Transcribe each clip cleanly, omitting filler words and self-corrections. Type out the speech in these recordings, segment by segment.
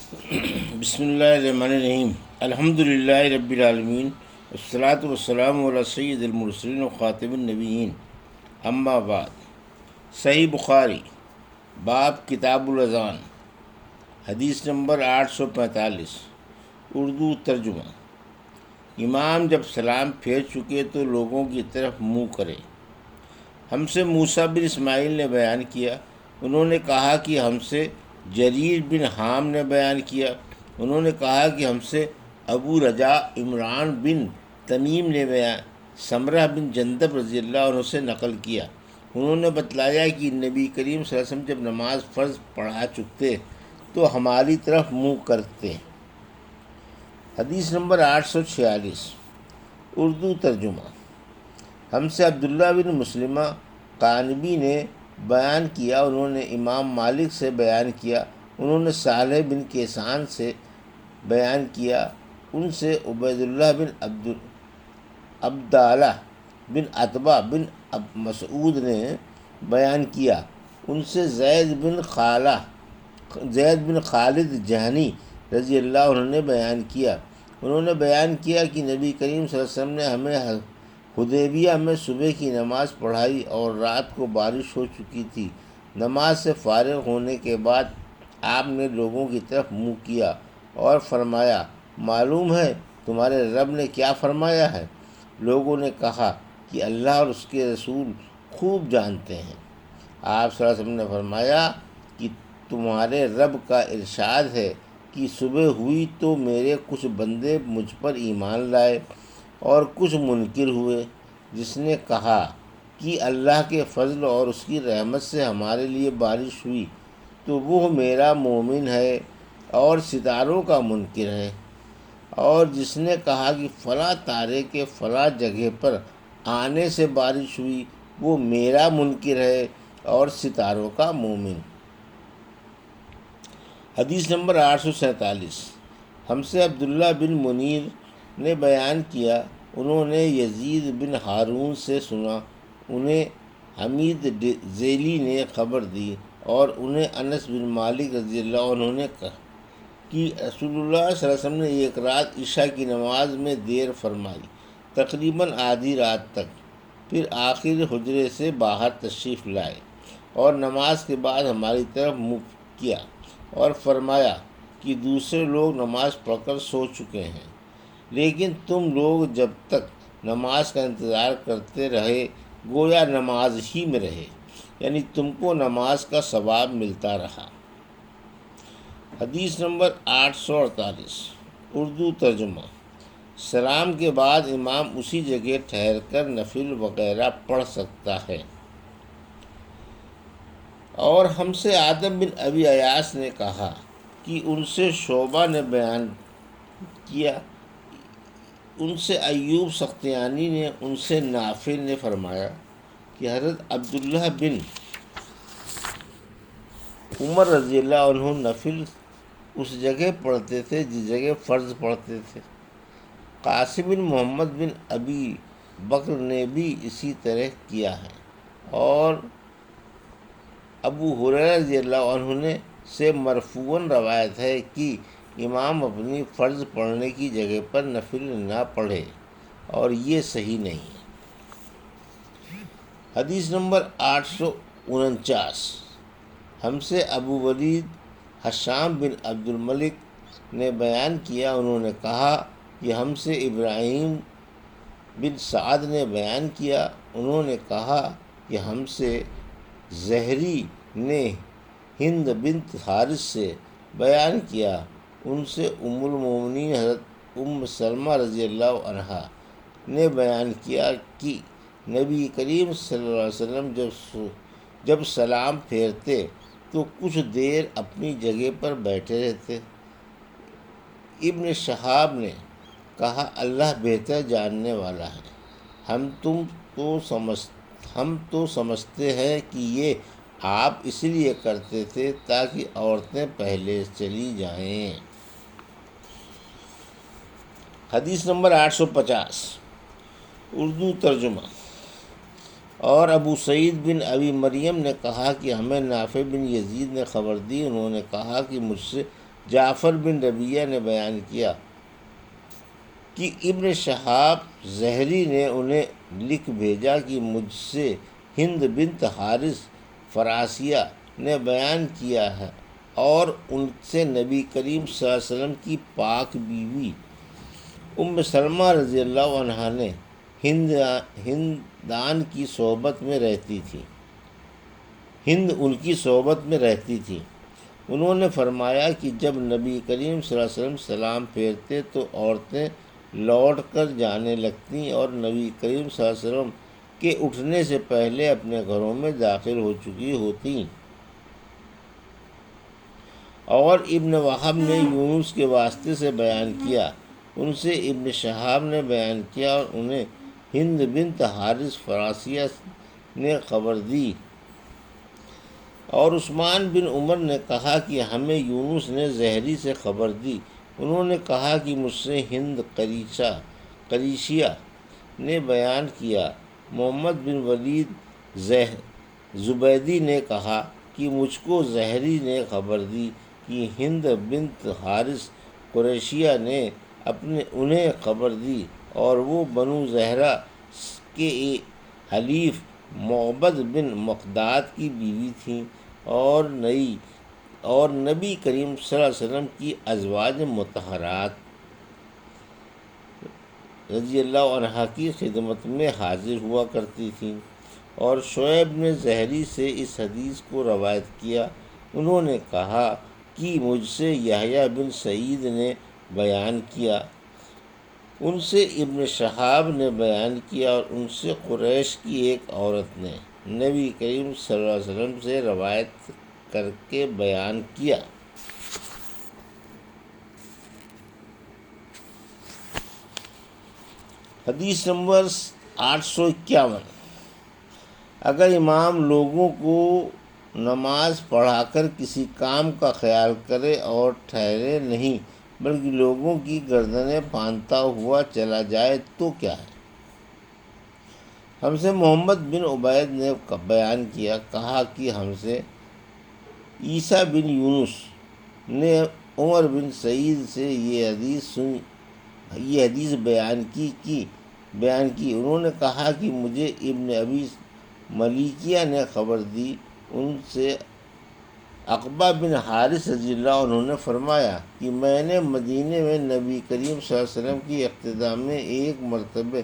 بسم اللہ الرحمن الرحیم الحمد للہ رب العالمین والصلاة والسلام علی سید المرسلین و خاتم النبیین اما بعد۔ صحیح بخاری باب کتاب الاذان، حدیث نمبر 845، اردو ترجمہ۔ امام جب سلام پھیر چکے تو لوگوں کی طرف منہ کرے۔ ہم سے موسیٰ بن اسماعیل نے بیان کیا، انہوں نے کہا کہ ہم سے جریر بن حام نے بیان کیا، انہوں نے کہا کہ ہم سے ابو رجاء عمران بن تمیم نے سمرہ بن جندب رضی اللہ عنہ سے نقل کیا، انہوں نے بتلایا کہ نبی کریم صلی اللہ علیہ وسلم جب نماز فرض پڑھا چکتے تو ہماری طرف منہ کرتے۔ حدیث نمبر 846، اردو ترجمہ۔ ہم سے عبداللہ بن مسلمہ قانبی نے بیان کیا، انہوں نے امام مالک سے بیان کیا، انہوں نے صالح بن کیسان سے بیان کیا، ان سے عبید اللہ بن عبداللہ بن عتبہ بن مسعود نے بیان کیا، ان سے زید بن خالد جہنی رضی اللہ عنہ نے بیان کیا، انہوں نے بیان کیا کہ نبی کریم صلی اللہ علیہ وسلم نے ہمیں حدیبیہ میں صبح کی نماز پڑھائی اور رات کو بارش ہو چکی تھی۔ نماز سے فارغ ہونے کے بعد آپ نے لوگوں کی طرف منہ کیا اور فرمایا، معلوم ہے تمہارے رب نے کیا فرمایا ہے؟ لوگوں نے کہا کہ اللہ اور اس کے رسول خوب جانتے ہیں۔ آپ صلی اللہ علیہ وسلم نے فرمایا کہ تمہارے رب کا ارشاد ہے کہ صبح ہوئی تو میرے کچھ بندے مجھ پر ایمان لائے اور کچھ منکر ہوئے۔ جس نے کہا کہ اللہ کے فضل اور اس کی رحمت سے ہمارے لیے بارش ہوئی تو وہ میرا مومن ہے اور ستاروں کا منکر ہے، اور جس نے کہا کہ فلاں تارے کے فلاں جگہ پر آنے سے بارش ہوئی وہ میرا منکر ہے اور ستاروں کا مومن۔ حدیث نمبر 847، ہم سے عبداللہ بن منیر نے بیان کیا، انہوں نے یزید بن ہارون سے سنا، انہیں حمید ذیلی نے خبر دی اور انہیں انس بن مالک رضی اللہ عنہ نے کہا کہ رسول اللہ صلی اللہ علیہ وسلم نے ایک رات عشاء کی نماز میں دیر فرمائی، تقریباً آدھی رات تک، پھر آخر حجرے سے باہر تشریف لائے اور نماز کے بعد ہماری طرف منہ کیا اور فرمایا کہ دوسرے لوگ نماز پڑھ کر سو چکے ہیں، لیکن تم لوگ جب تک نماز کا انتظار کرتے رہے گویا نماز ہی میں رہے، یعنی تم کو نماز کا ثواب ملتا رہا۔ حدیث نمبر 848، اردو ترجمہ۔ سلام کے بعد امام اسی جگہ ٹھہر کر نفل وغیرہ پڑھ سکتا ہے۔ اور ہم سے آدم بن ابی ایاس نے کہا کہ ان سے شعبہ نے بیان کیا، ان سے ایوب سختیانی نے، ان سے نافع نے فرمایا کہ حضرت عبداللہ بن عمر رضی اللہ عنہ نفل اس جگہ پڑھتے تھے جس جگہ فرض پڑھتے تھے۔ قاسم بن محمد بن ابی بکر نے بھی اسی طرح کیا ہے، اور ابو ہریرہ رضی اللہ عنہ سے مرفوعاً روایت ہے کہ امام اپنی فرض پڑھنے کی جگہ پر نفل نہ پڑھے، اور یہ صحیح نہیں ہے۔ حدیث نمبر 849، ہم سے ابو ولید حشام بن عبد الملک نے بیان کیا، انہوں نے کہا کہ ہم سے ابراہیم بن سعد نے بیان کیا، انہوں نے کہا کہ ہم سے زہری نے ہند بنت حارث سے بیان کیا، ان سے ام المومنین حضرت ام سلمہ رضی اللہ عنہا نے بیان کیا کہ نبی کریم صلی اللہ علیہ وسلم جب سلام پھیرتے تو کچھ دیر اپنی جگہ پر بیٹھے رہتے۔ ابن شہاب نے کہا، اللہ بہتر جاننے والا ہے، ہم تو سمجھتے ہیں کہ یہ آپ اس لیے کرتے تھے تاکہ عورتیں پہلے چلی جائیں۔ حدیث نمبر 850، اردو ترجمہ۔ اور ابو سعید بن ابی مریم نے کہا کہ ہمیں نافع بن یزید نے خبر دی، انہوں نے کہا کہ مجھ سے جعفر بن ربیعہ نے بیان کیا کہ ابن شہاب زہری نے انہیں لکھ بھیجا کہ مجھ سے ہند بنت حارث فراسیہ نے بیان کیا ہے، اور ان سے نبی کریم صلی اللہ علیہ وسلم کی پاک بیوی ام سلمہ رضی اللہ عنہا نے ہندان کی صحبت میں رہتی تھی، ہند ان کی صحبت میں رہتی تھی۔ انہوں نے فرمایا کہ جب نبی کریم صلی اللہ علیہ وسلم سلام پھیرتے تو عورتیں لوٹ کر جانے لگتیں اور نبی کریم صلی اللہ علیہ وسلم کے اٹھنے سے پہلے اپنے گھروں میں داخل ہو چکی ہوتیں۔ اور ابن وہب نے یونس کے واسطے سے بیان کیا، ان سے ابن شہاب نے بیان کیا اور انہیں ہند بنت حارث فراسیہ نے خبر دی۔ اور عثمان بن عمر نے کہا کہ ہمیں یونس نے زہری سے خبر دی، انہوں نے کہا کہ مجھ سے ہند قریشیہ نے بیان کیا۔ محمد بن ولید زبیدی نے کہا کہ مجھ کو زہری نے خبر دی کہ ہند بنت حارث قریشیہ نے انہیں خبر دی، اور وہ بنو زہرہ کے حلیف معبد بن مقداد کی بیوی تھیں، اور نبی کریم صلی اللہ علیہ وسلم کی ازواج مطہرات رضی اللہ عنہا کی خدمت میں حاضر ہوا کرتی تھیں۔ اور شعیب نے زہری سے اس حدیث کو روایت کیا، انہوں نے کہا کہ مجھ سے یحییٰ بن سعید نے بیان کیا، ان سے ابن شہاب نے بیان کیا، اور ان سے قریش کی ایک عورت نے نبی کریم صلی اللہ علیہ وسلم سے روایت کر کے بیان کیا۔ حدیث نمبر 851۔ اگر امام لوگوں کو نماز پڑھا کر کسی کام کا خیال کرے اور ٹھہرے نہیں بلکہ لوگوں کی گردنیں باندھتا ہوا چلا جائے تو کیا ہے؟ ہم سے محمد بن عبید نے بیان کیا، کہا کہ ہم سے عیسیٰ بن یونس نے عمر بن سعید سے یہ حدیث بیان کی، انہوں نے کہا کہ مجھے ابن ابی ملیکیہ نے خبر دی، ان سے عقبہ بن حارث رضی اللہ عنہ نے فرمایا کہ میں نے مدینے میں نبی کریم صلی اللہ علیہ وسلم کی اقتداء میں ایک مرتبہ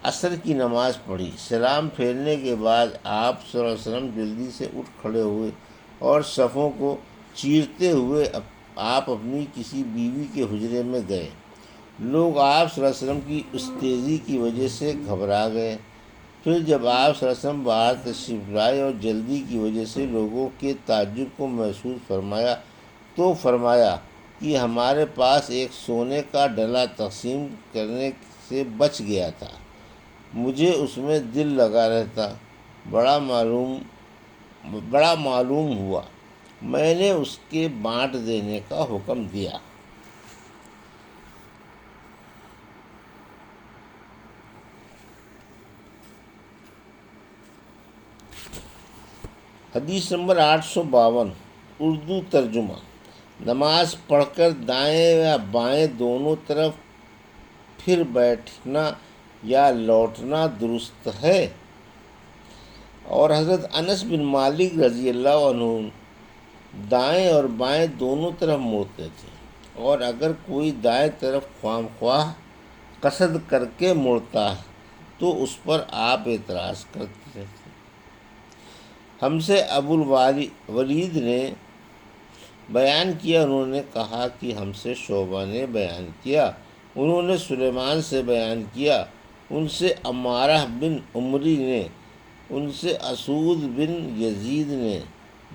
عصر کی نماز پڑھی۔ سلام پھیرنے کے بعد آپ صلی اللہ علیہ وسلم جلدی سے اٹھ کھڑے ہوئے اور صفوں کو چیرتے ہوئے آپ اپنی کسی بیوی کے حجرے میں گئے۔ لوگ آپ صلی اللہ علیہ وسلم کی اس تیزی کی وجہ سے گھبرا گئے۔ پھر جب آپ صلی اللہ علیہ وسلم باہر تشریف لائے اور جلدی کی وجہ سے لوگوں کے تعجب کو محسوس فرمایا تو فرمایا کہ ہمارے پاس ایک سونے کا ڈلا تقسیم کرنے سے بچ گیا تھا، مجھے اس میں دل لگا رہتا، بڑا معلوم ہوا، میں نے اس کے بانٹ دینے کا حکم دیا۔ حدیث نمبر 852۔ اردو ترجمہ۔ نماز پڑھ کر دائیں یا بائیں دونوں طرف پھر بیٹھنا یا لوٹنا درست ہے؟ اور حضرت انس بن مالک رضی اللہ عنہ دائیں اور بائیں دونوں طرف مڑتے تھے، اور اگر کوئی دائیں طرف خواہ قصد کر کے مڑتا ہے تو اس پر آپ اعتراض کرتے تھے۔ ہم سے ابو الولید نے بیان کیا، انہوں نے کہا کہ ہم سے شعبہ نے بیان کیا، انہوں نے سلیمان سے بیان کیا، ان سے عمارہ بن عمری نے، ان سے اسود بن یزید نے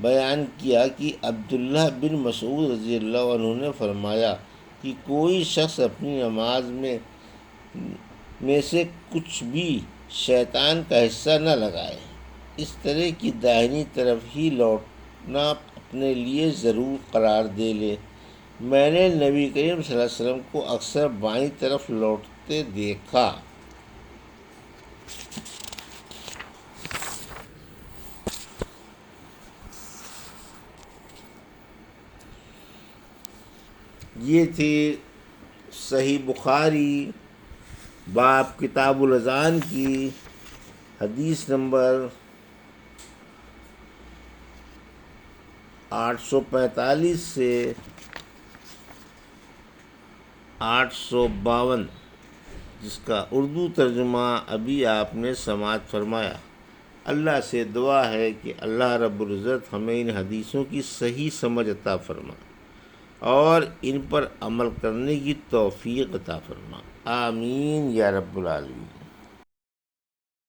بیان کیا کہ عبداللہ بن مسعود رضی اللہ عنہ نے فرمایا کہ کوئی شخص اپنی نماز میں سے کچھ بھی شیطان کا حصہ نہ لگائے، اس طرح کی داہنی طرف ہی لوٹنا اپنے لیے ضرور قرار دے لے۔ میں نے نبی کریم صلی اللہ علیہ وسلم کو اکثر بائیں طرف لوٹتے دیکھا۔ یہ تھی صحیح بخاری باب کتاب الاذان کی حدیث نمبر 845 سے 852، جس کا اردو ترجمہ ابھی آپ نے سماعت فرمایا۔ اللہ سے دعا ہے کہ اللہ رب العزت ہمیں ان حدیثوں کی صحیح سمجھ عطا فرما اور ان پر عمل کرنے کی توفیق عطا فرما، آمین یا رب العالمین۔